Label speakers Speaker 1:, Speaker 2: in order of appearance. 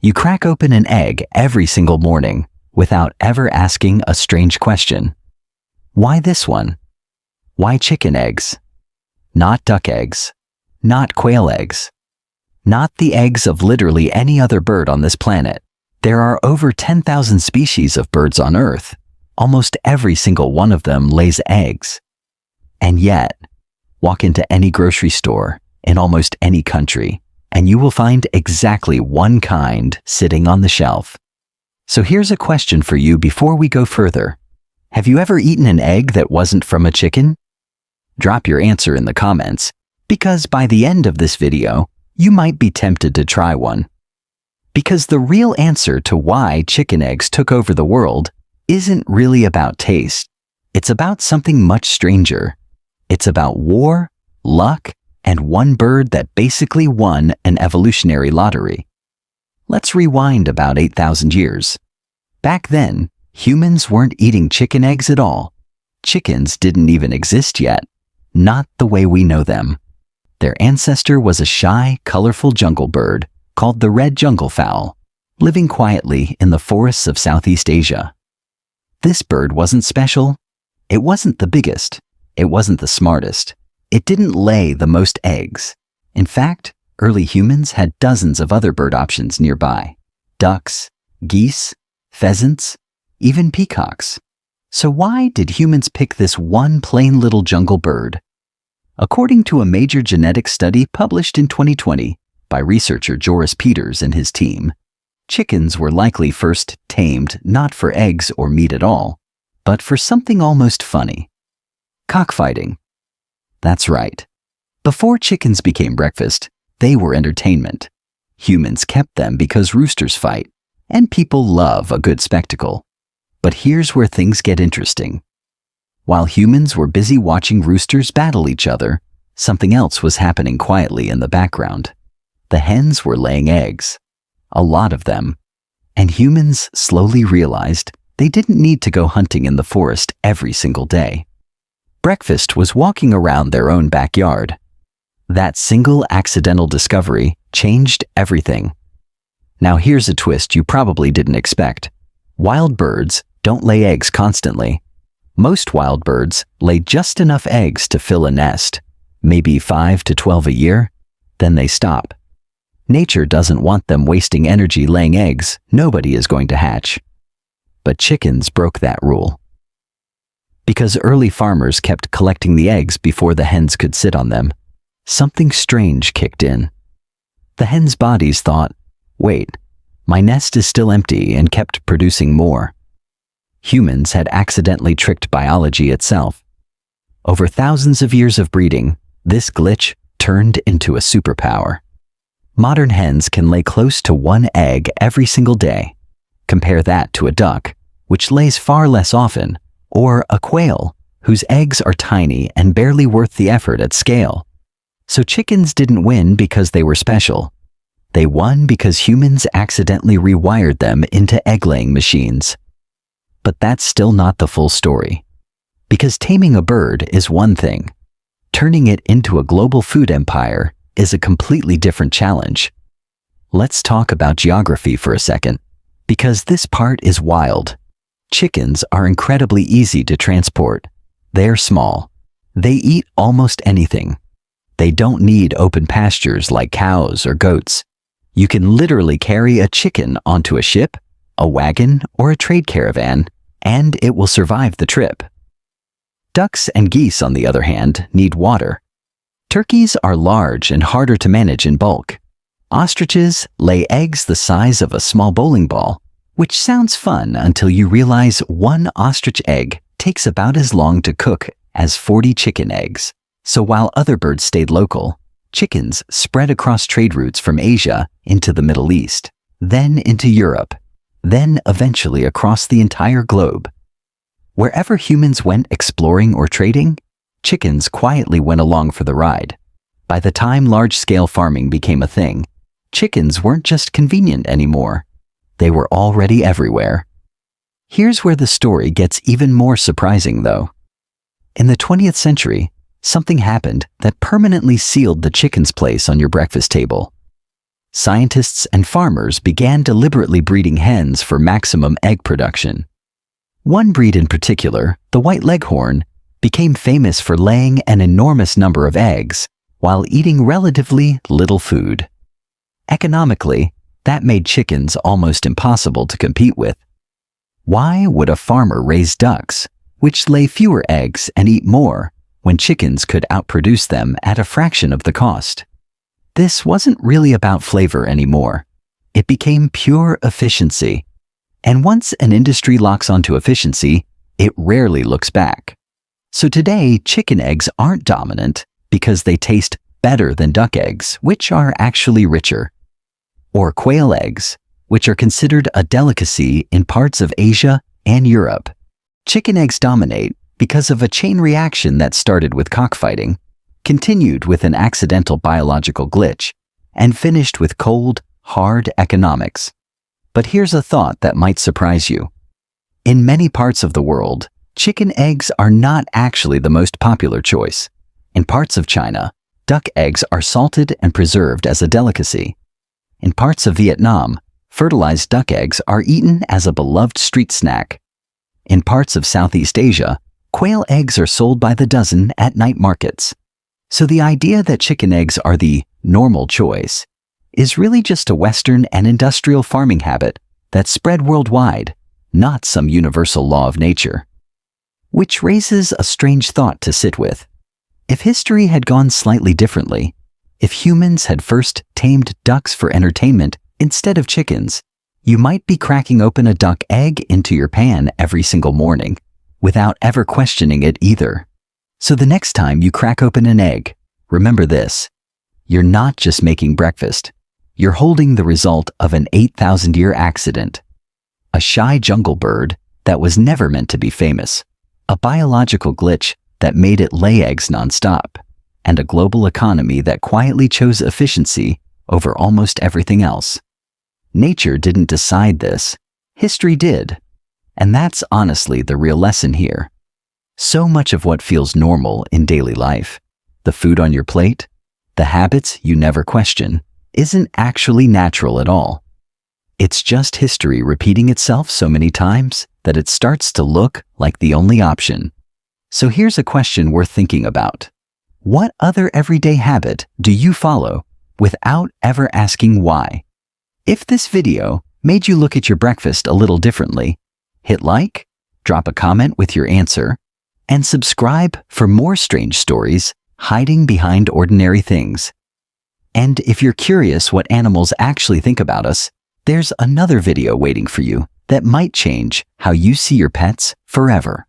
Speaker 1: You crack open an egg every single morning without ever asking a strange question. Why this one? Why chicken eggs? Not duck eggs. Not quail eggs. Not the eggs of literally any other bird on this planet. There are over 10,000 species of birds on Earth. Almost every single one of them lays eggs. And yet, walk into any grocery store in almost any country, and you will find exactly one kind sitting on the shelf. So here's a question for you before we go further. Have you ever eaten an egg that wasn't from a chicken? Drop your answer in the comments, because by the end of this video, you might be tempted to try one. Because the real answer to why chicken eggs took over the world isn't really about taste. It's about something much stranger. It's about war, luck, and one bird that basically won an evolutionary lottery. Let's rewind about 8,000 years. Back then, humans weren't eating chicken eggs at all. Chickens didn't even exist yet, not the way we know them. Their ancestor was a shy, colorful jungle bird called the red jungle fowl, living quietly in the forests of Southeast Asia. This bird wasn't special. It wasn't the biggest. It wasn't the smartest. It didn't lay the most eggs. In fact, early humans had dozens of other bird options nearby. Ducks, geese, pheasants, even peacocks. So why did humans pick this one plain little jungle bird? According to a major genetic study published in 2020 by researcher Joris Peters and his team, chickens were likely first tamed not for eggs or meat at all, but for something almost funny. Cockfighting. That's right. Before chickens became breakfast, they were entertainment. Humans kept them because roosters fight, and people love a good spectacle. But here's where things get interesting. While humans were busy watching roosters battle each other, something else was happening quietly in the background. The hens were laying eggs, a lot of them, and humans slowly realized they didn't need to go hunting in the forest every single day. Breakfast was walking around their own backyard. That single accidental discovery changed everything. Now here's a twist you probably didn't expect. Wild birds don't lay eggs constantly. Most wild birds lay just enough eggs to fill a nest, maybe 5 to 12 a year, then they stop. Nature doesn't want them wasting energy laying eggs nobody is going to hatch. But chickens broke that rule. Because early farmers kept collecting the eggs before the hens could sit on them, something strange kicked in. The hens' bodies thought, wait, my nest is still empty, and kept producing more. Humans had accidentally tricked biology itself. Over thousands of years of breeding, this glitch turned into a superpower. Modern hens can lay close to one egg every single day. Compare that to a duck, which lays far less often, or a quail, whose eggs are tiny and barely worth the effort at scale. So chickens didn't win because they were special. They won because humans accidentally rewired them into egg-laying machines. But that's still not the full story. Because taming a bird is one thing. Turning it into a global food empire is a completely different challenge. Let's talk about geography for a second, because this part is wild. Chickens are incredibly easy to transport. They're small. They eat almost anything. They don't need open pastures like cows or goats. You can literally carry a chicken onto a ship, a wagon, or a trade caravan, and it will survive the trip. Ducks and geese, on the other hand, need water. Turkeys are large and harder to manage in bulk. Ostriches lay eggs the size of a small bowling ball, which sounds fun until you realize one ostrich egg takes about as long to cook as 40 chicken eggs. So while other birds stayed local, chickens spread across trade routes from Asia into the Middle East, then into Europe, then eventually across the entire globe. Wherever humans went exploring or trading, chickens quietly went along for the ride. By the time large-scale farming became a thing, chickens weren't just convenient anymore. They were already everywhere. Here's where the story gets even more surprising, though. In the 20th century, something happened that permanently sealed the chicken's place on your breakfast table. scientists and farmers began deliberately breeding hens for maximum egg production. One breed in particular, the white leghorn, became famous for laying an enormous number of eggs while eating relatively little food. Economically, that made chickens almost impossible to compete with. Why would a farmer raise ducks, which lay fewer eggs and eat more, when chickens could outproduce them at a fraction of the cost? This wasn't really about flavor anymore. It became pure efficiency. And once an industry locks onto efficiency, it rarely looks back. So today, chicken eggs aren't dominant because they taste better than duck eggs, which are actually richer. Or quail eggs, which are considered a delicacy in parts of Asia and Europe. Chicken eggs dominate because of a chain reaction that started with cockfighting, continued with an accidental biological glitch, and finished with cold, hard economics. But here's a thought that might surprise you. In many parts of the world, chicken eggs are not actually the most popular choice. In parts of China, duck eggs are salted and preserved as a delicacy. In parts of Vietnam, fertilized duck eggs are eaten as a beloved street snack. In parts of Southeast Asia, quail eggs are sold by the dozen at night markets. So the idea that chicken eggs are the normal choice is really just a Western and industrial farming habit that spread worldwide, not some universal law of nature. Which raises a strange thought to sit with. If history had gone slightly differently, if humans had first tamed ducks for entertainment instead of chickens, you might be cracking open a duck egg into your pan every single morning, without ever questioning it either. So the next time you crack open an egg, remember this: you're not just making breakfast, you're holding the result of an 8,000-year accident. A shy jungle bird that was never meant to be famous, a biological glitch that made it lay eggs nonstop, and a global economy that quietly chose efficiency over almost everything else. Nature didn't decide this, history did. And that's honestly the real lesson here. So much of what feels normal in daily life, the food on your plate, the habits you never question, isn't actually natural at all. It's just history repeating itself so many times that it starts to look like the only option. So here's a question worth thinking about. What other everyday habit do you follow without ever asking why? If this video made you look at your breakfast a little differently, hit like, drop a comment with your answer, and subscribe for more strange stories hiding behind ordinary things. And if you're curious what animals actually think about us, there's another video waiting for you that might change how you see your pets forever.